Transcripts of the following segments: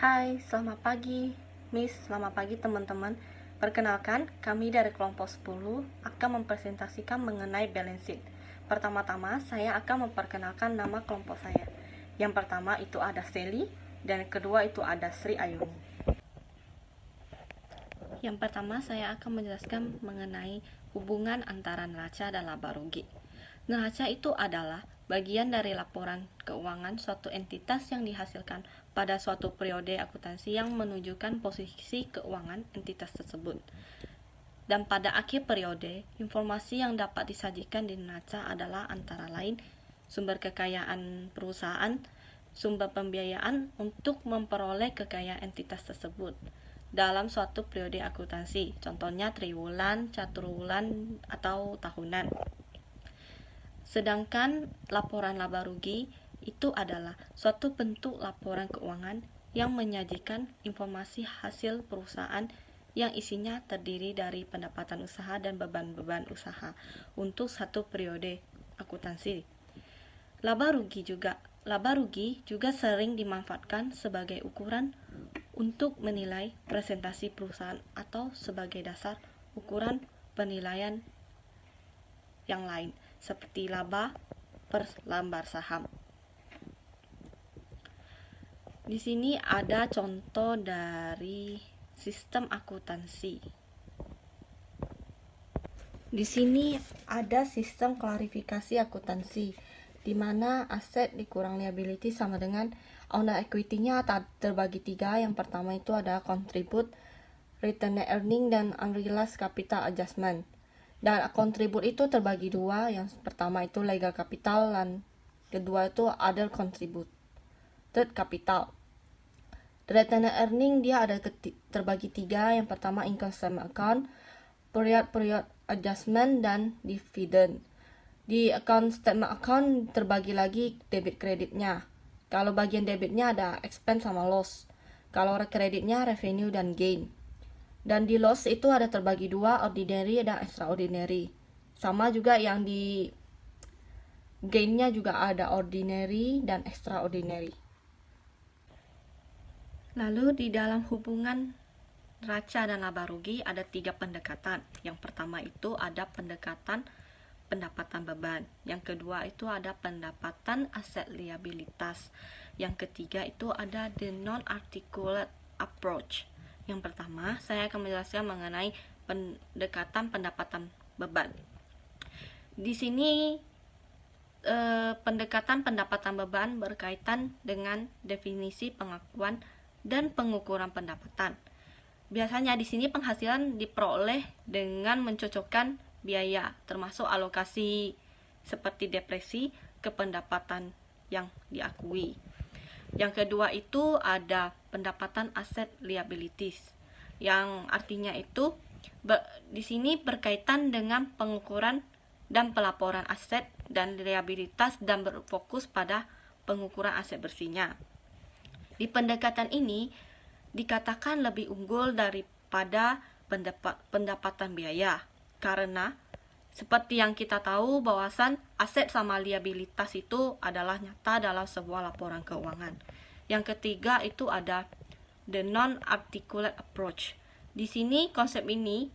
Hai, selamat pagi, Miss. Selamat pagi, teman-teman. Perkenalkan, kami dari kelompok 10 akan mempresentasikan mengenai balance sheet. Pertama-tama, saya akan memperkenalkan nama kelompok saya. Yang pertama itu ada Sally, dan yang kedua itu ada Sri Ayuni. Yang pertama, saya akan menjelaskan mengenai hubungan antara neraca dan laba rugi. Neraca itu adalah bagian dari laporan keuangan suatu entitas yang dihasilkan pada suatu periode akuntansi yang menunjukkan posisi keuangan entitas tersebut. Dan pada akhir periode, informasi yang dapat disajikan di neraca adalah antara lain sumber kekayaan perusahaan, sumber pembiayaan untuk memperoleh kekayaan entitas tersebut dalam suatu periode akuntansi, contohnya triwulan, caturwulan, atau tahunan. Sedangkan laporan laba rugi itu adalah suatu bentuk laporan keuangan yang menyajikan informasi hasil perusahaan yang isinya terdiri dari pendapatan usaha dan beban-beban usaha untuk satu periode akuntansi. Laba rugi juga sering dimanfaatkan sebagai ukuran untuk menilai presentasi perusahaan atau sebagai dasar ukuran penilaian yang lain seperti laba per lembar saham. Di sini ada contoh dari sistem akuntansi. Di sini ada sistem klarifikasi akuntansi, di mana aset dikurang liability sama dengan owner equity-nya terbagi 3. Yang pertama itu ada contribute, retained earning, dan unrealized capital adjustment. Dan contribute itu terbagi 2, yang pertama itu legal capital dan kedua itu other contributed capital. Retained earning dia ada terbagi 3, yang pertama income statement account, period adjustment, dan dividend. Di account statement account terbagi lagi debit kreditnya. Kalau bagian debitnya ada expense sama loss. Kalau kreditnya revenue dan gain. Dan di loss itu ada terbagi 2, ordinary dan extraordinary. Sama juga yang di gainnya juga ada ordinary dan extraordinary. Lalu di dalam hubungan neraca dan laba rugi ada 3 pendekatan. Yang pertama itu ada pendekatan pendapatan beban. Yang kedua itu ada pendapatan aset liabilitas. Yang ketiga itu ada the non-articulate approach. Yang pertama, saya akan menjelaskan mengenai pendekatan pendapatan beban. Di sini pendekatan pendapatan beban berkaitan dengan definisi pengakuan dan pengukuran pendapatan. Biasanya di sini penghasilan diperoleh dengan mencocokkan biaya, termasuk alokasi seperti depresi ke pendapatan yang diakui. Yang kedua itu ada pendapatan aset liabilities, yang artinya itu di sini berkaitan dengan pengukuran dan pelaporan aset dan liabilitas dan berfokus pada pengukuran aset bersihnya. Di pendekatan ini dikatakan lebih unggul daripada pendapatan biaya, karena seperti yang kita tahu bahwasan aset sama liabilitas itu adalah nyata dalam sebuah laporan keuangan. Yang ketiga itu ada the non-articulate approach. Di sini konsep ini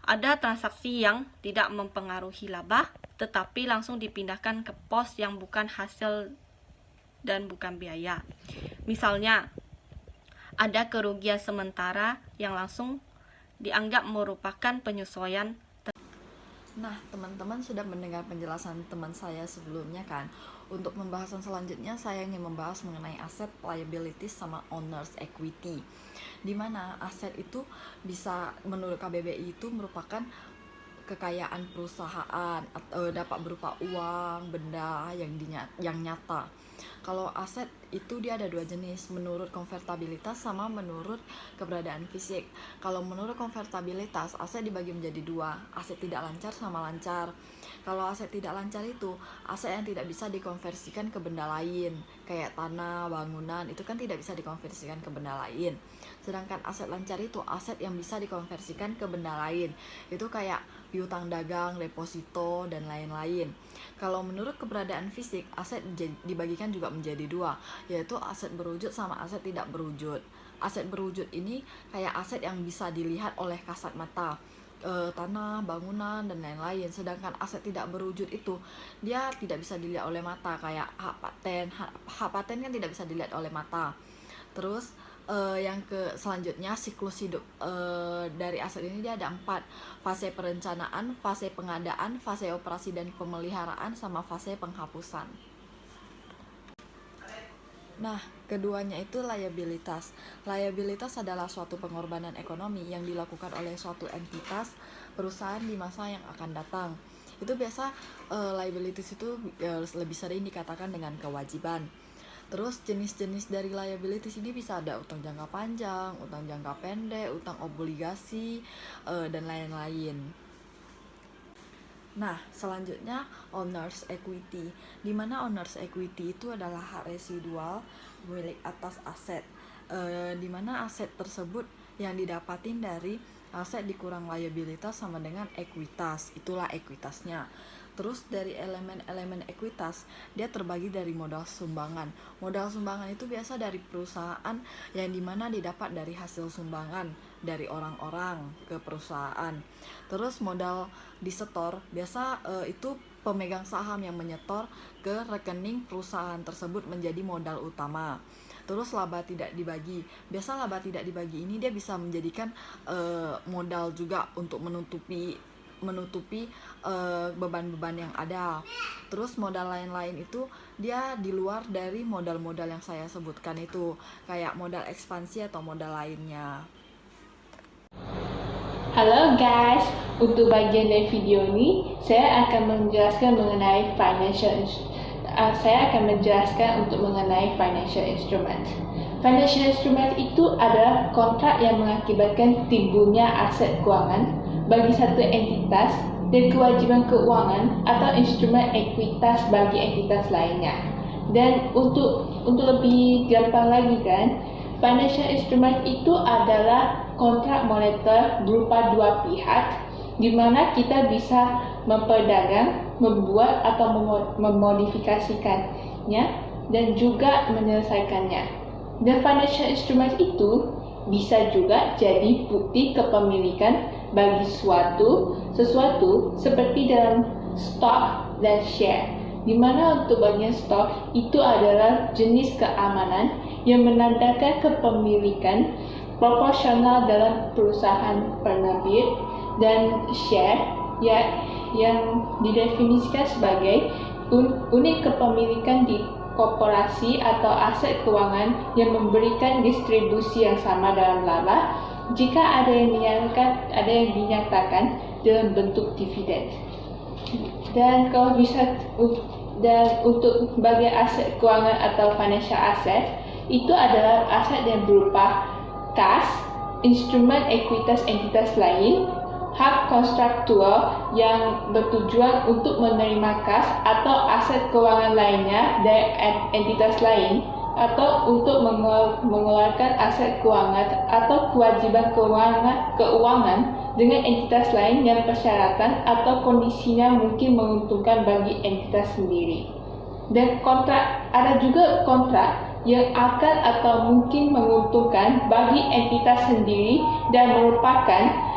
ada transaksi yang tidak mempengaruhi laba, tetapi langsung dipindahkan ke pos yang bukan hasil dan bukan biaya. Misalnya, ada kerugian sementara yang langsung dianggap merupakan penyesuaian. Nah, teman-teman sudah mendengar penjelasan teman saya sebelumnya kan? Untuk pembahasan selanjutnya, saya ingin membahas mengenai aset, liabilities, sama owner's equity. Dimana aset itu bisa, menurut KBBI itu merupakan kekayaan perusahaan atau dapat berupa uang, benda yang nyata. Kalau aset itu dia ada 2 jenis, menurut konvertibilitas sama menurut keberadaan fisik. Kalau menurut konvertibilitas, aset dibagi menjadi 2, aset tidak lancar sama lancar. Kalau aset tidak lancar itu aset yang tidak bisa dikonversikan ke benda lain, kayak tanah, bangunan, itu kan tidak bisa dikonversikan ke benda lain. Sedangkan aset lancar itu aset yang bisa dikonversikan ke benda lain, itu kayak piutang dagang, deposito, dan lain-lain. Kalau menurut keberadaan fisik, aset dibagikan juga menjadi dua, yaitu aset berwujud sama aset tidak berwujud. Aset berwujud ini kayak aset yang bisa dilihat oleh kasat mata, tanah, bangunan, dan lain-lain. Sedangkan aset tidak berwujud itu dia tidak bisa dilihat oleh mata, kayak hak paten. Hak paten kan tidak bisa dilihat oleh mata. Terus yang selanjutnya siklus hidup dari aset ini dia ada 4: fase perencanaan, fase pengadaan, fase operasi dan pemeliharaan, sama fase penghapusan. Nah, keduanya itu liabilitas. Liabilitas adalah suatu pengorbanan ekonomi yang dilakukan oleh suatu entitas perusahaan di masa yang akan datang. Itu biasa liabilities itu lebih sering dikatakan dengan kewajiban. Terus jenis-jenis dari liabilities ini bisa ada utang jangka panjang, utang jangka pendek, utang obligasi, dan lain-lain. Nah, selanjutnya owner's equity, di mana owner's equity itu adalah hak residual milik atas aset, di mana aset tersebut yang didapatin dari aset dikurang liabilitas sama dengan ekuitas, itulah ekuitasnya. Terus dari elemen-elemen ekuitas, dia terbagi dari modal sumbangan. Modal sumbangan itu biasa dari perusahaan yang dimana didapat dari hasil sumbangan dari orang-orang ke perusahaan. Terus modal disetor, biasa itu pemegang saham yang menyetor ke rekening perusahaan tersebut menjadi modal utama. Terus laba tidak dibagi, biasa laba tidak dibagi ini dia bisa menjadikan modal juga untuk menutupi beban-beban yang ada. Terus modal lain-lain itu dia di luar dari modal-modal yang saya sebutkan itu, kayak modal ekspansi atau modal lainnya. Halo guys, untuk bagian dari video ini saya akan menjelaskan mengenai financial instrument. Financial instrument itu adalah kontrak yang mengakibatkan timbulnya aset keuangan bagi satu entitas dan kewajiban keuangan atau instrumen ekuitas bagi entitas lainnya. Dan untuk lebih gampang lagi kan, financial instrument itu adalah kontrak moneter berupa dua pihak, di mana kita bisa memperdagang, membuat atau memodifikasikannya dan juga menyelesaikannya. Dan financial instrument itu bisa juga jadi bukti kepemilikan bagi sesuatu seperti dalam stok dan share, di mana untuk bagian stok itu adalah jenis keamanan yang menandakan kepemilikan proporsional dalam perusahaan penerbit, dan share yang didefinisikan sebagai unit kepemilikan di korporasi atau aset keuangan yang memberikan distribusi yang sama dalam laba jika ada yang dinyatakan dalam bentuk dividen. Dan untuk bagian aset keuangan atau financial asset itu adalah aset yang berupa kas, instrumen ekuitas entitas lain, hak kontraktual yang bertujuan untuk menerima kas atau aset keuangan lainnya dari entitas lain, atau untuk mengeluarkan aset keuangan atau kewajiban keuangan dengan entitas lain yang persyaratan atau kondisinya mungkin menguntungkan bagi entitas sendiri. Dan ada juga kontrak yang akan atau mungkin menguntungkan bagi entitas sendiri dan merupakan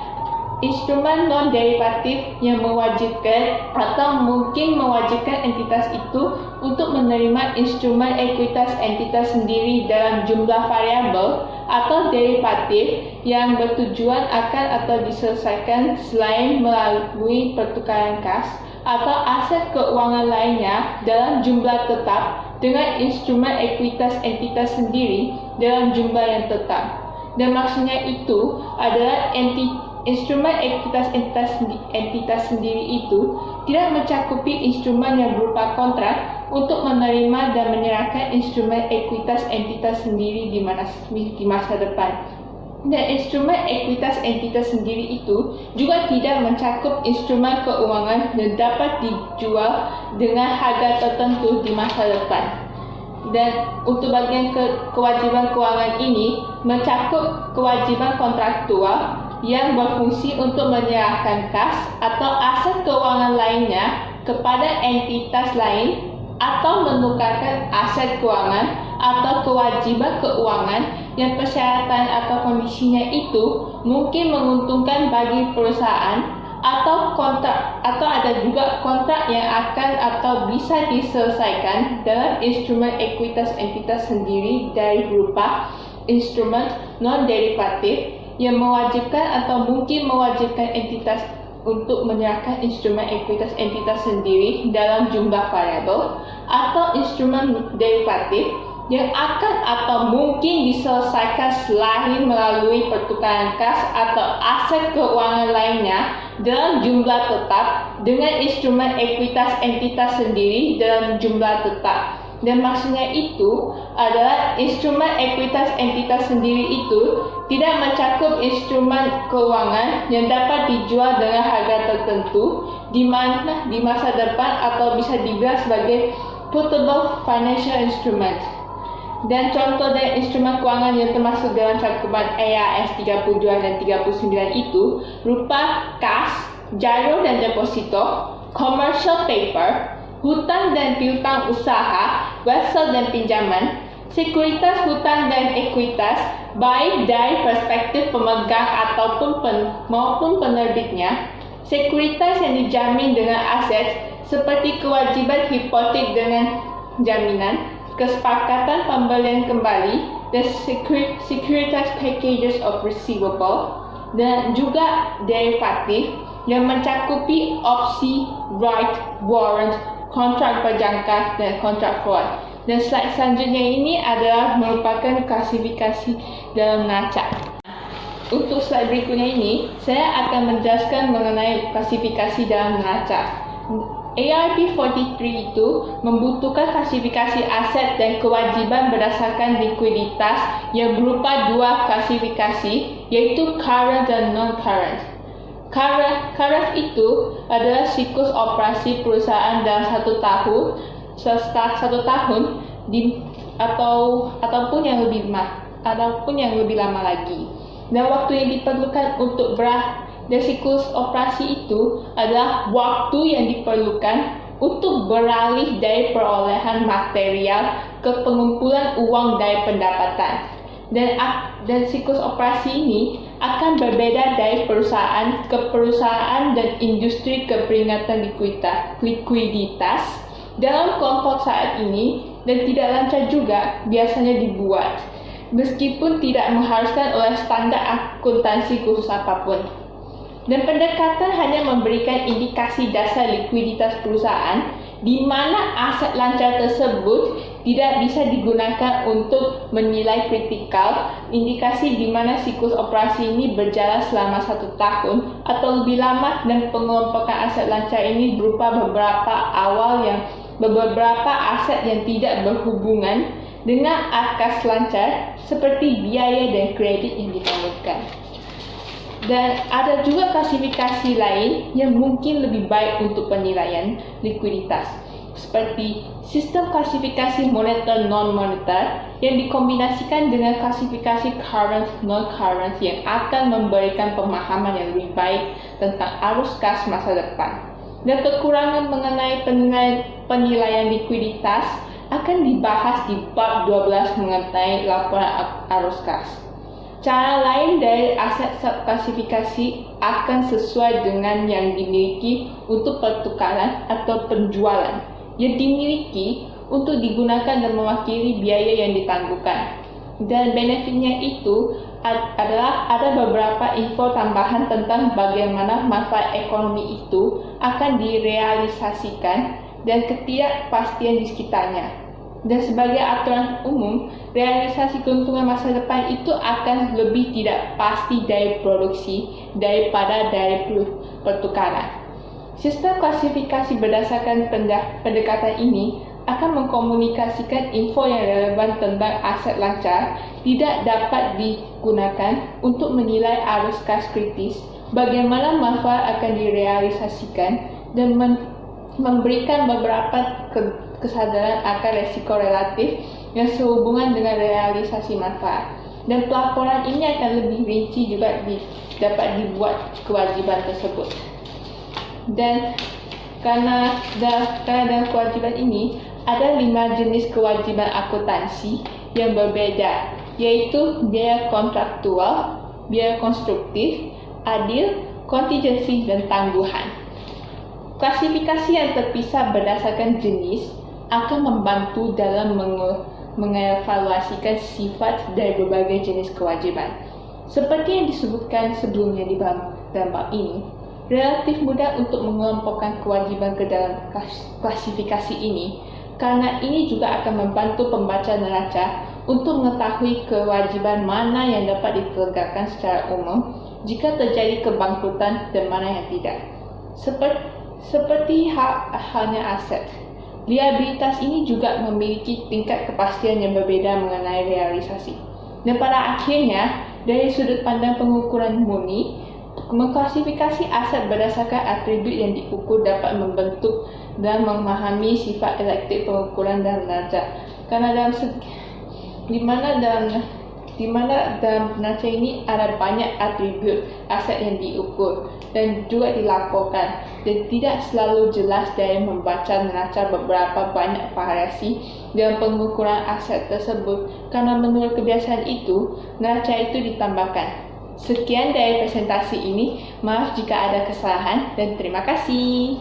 instrumen non-derivatif yang mewajibkan atau mungkin mewajibkan entitas itu untuk menerima instrumen ekuitas entitas sendiri dalam jumlah variabel atau derivatif yang bertujuan akan atau diselesaikan selain melalui pertukaran kas atau aset keuangan lainnya dalam jumlah tetap dengan instrumen ekuitas entitas sendiri dalam jumlah yang tetap. Dan maksudnya itu adalah instrumen ekuitas entitas sendiri itu tidak mencakupi instrumen yang berupa kontrak untuk menerima dan menyerahkan instrumen ekuitas entitas sendiri di masa depan. Dan instrumen ekuitas entitas sendiri itu juga tidak mencakup instrumen keuangan yang dapat dijual dengan harga tertentu di masa depan. Dan untuk bagian kewajiban keuangan ini mencakup kewajiban kontraktual yang berfungsi untuk menyerahkan kas atau aset keuangan lainnya kepada entitas lain atau menukarkan aset keuangan atau kewajiban keuangan yang persyaratan atau kondisinya itu mungkin menguntungkan bagi perusahaan, atau ada juga kontrak yang akan atau bisa diselesaikan dalam instrumen ekuitas entitas sendiri dari berupa instrumen non-derivatif yang mewajibkan atau mungkin mewajibkan entitas untuk menyerahkan instrumen ekuitas entitas sendiri dalam jumlah variabel, atau instrumen derivatif yang akan atau mungkin diselesaikan selain melalui pertukaran kas atau aset keuangan lainnya dalam jumlah tetap dengan instrumen ekuitas entitas sendiri dalam jumlah tetap. Dan maksudnya itu adalah instrumen ekuitas entitas sendiri itu tidak mencakup instrumen keuangan yang dapat dijual dengan harga tertentu di masa depan atau bisa dibilang sebagai portable financial instrument. Dan contoh dari instrumen keuangan yang termasuk dalam cakupan EAS 32 dan 39 itu berupa kas, giro dan deposito, commercial paper, hutang dan piutang usaha, wesel dan pinjaman, sekuritas hutang dan ekuitas, baik dari perspektif pemegang ataupun maupun penerbitnya, sekuritas yang dijamin dengan aset seperti kewajiban hipotek dengan jaminan, kesepakatan pembelian kembali, dan securitas packages of receivable, dan juga derivatif yang mencakupi opsi, right, warrant, kontrak berjangka, dan kontrak forward. Dan slide selanjutnya ini adalah merupakan klasifikasi dalam neraca. Untuk slide berikutnya ini, saya akan menjelaskan mengenai klasifikasi dalam neraca. ARP 43 itu membutuhkan klasifikasi aset dan kewajiban berdasarkan likuiditas yang berupa dua klasifikasi, yaitu current dan non-current. Current itu adalah siklus operasi perusahaan dalam satu tahun, ataupun yang lebih lama lagi. Dan waktu yang diperlukan untuk dan siklus operasi itu adalah waktu yang diperlukan untuk beralih dari perolehan material ke pengumpulan uang dari pendapatan. Dan siklus operasi ini akan berbeda dari perusahaan ke perusahaan dan industri ke peringatan likuiditas dalam kelompok saat ini, dan tidak lancar juga biasanya dibuat, meskipun tidak mengharuskan oleh standar akuntansi khusus apapun. Dan pendekatan hanya memberikan indikasi dasar likuiditas perusahaan di mana aset lancar tersebut tidak bisa digunakan untuk menilai kritikal, indikasi di mana siklus operasi ini berjalan selama 1 tahun atau lebih lama, dan pengelompokan aset lancar ini berupa beberapa aset yang tidak berhubungan dengan kas lancar seperti biaya dan kredit yang diperlukan. Dan ada juga klasifikasi lain yang mungkin lebih baik untuk penilaian likuiditas, seperti sistem klasifikasi moneter non-moneter yang dikombinasikan dengan klasifikasi current non-current yang akan memberikan pemahaman yang lebih baik tentang arus kas masa depan. Dan kekurangan mengenai penilaian likuiditas akan dibahas di bab 12 mengenai laporan arus kas. Cara lain dari aset subklasifikasi akan sesuai dengan yang dimiliki untuk pertukaran atau penjualan yang dimiliki untuk digunakan dan mewakili biaya yang ditangguhkan. Dan benefitnya itu adalah ada beberapa info tambahan tentang bagaimana manfaat ekonomi itu akan direalisasikan dan ketidakpastian di sekitarnya. Dan sebagai aturan umum, realisasi keuntungan masa depan itu akan lebih tidak pasti dari produksi daripada dari pertukaran. Sistem klasifikasi berdasarkan pendekatan ini akan mengkomunikasikan info yang relevan tentang aset lancar tidak dapat digunakan untuk menilai arus kas kritis, bagaimana manfaat akan direalisasikan, dan memberikan beberapa kesadaran akan resiko relatif yang sehubungan dengan realisasi manfaat. Dan pelaporan ini akan lebih rinci juga dapat dibuat kewajiban tersebut. Dan Karena dalam kewajiban ini ada 5 jenis kewajiban akuntansi yang berbeda, yaitu biaya kontraktual, biaya konstruktif, adil, kontingensi, dan tangguhan. Klasifikasi yang terpisah berdasarkan jenis akan membantu dalam mengevaluasikan sifat dari berbagai jenis kewajiban. Seperti yang disebutkan sebelumnya di dalam bab ini, relatif mudah untuk mengelompokkan kewajiban ke dalam klasifikasi ini, karena ini juga akan membantu pembaca neraca untuk mengetahui kewajiban mana yang dapat ditegakkan secara umum jika terjadi kebangkrutan dan mana yang tidak. Seperti halnya aset, liabilitas ini juga memiliki tingkat kepastian yang berbeda mengenai realisasi. Dan pada akhirnya, dari sudut pandang pengukuran murni, mengklasifikasi aset berdasarkan atribut yang diukur dapat membentuk dan memahami sifat elektif pengukuran dalam neraca. Karena di mana dalam neraca ini ada banyak atribut aset yang diukur dan juga dilaporkan, dan tidak selalu jelas dari membaca neraca beberapa banyak variasi dalam pengukuran aset tersebut. Karena menurut kebiasaan itu, neraca itu ditambahkan. Sekian dari presentasi ini, maaf jika ada kesalahan dan terima kasih.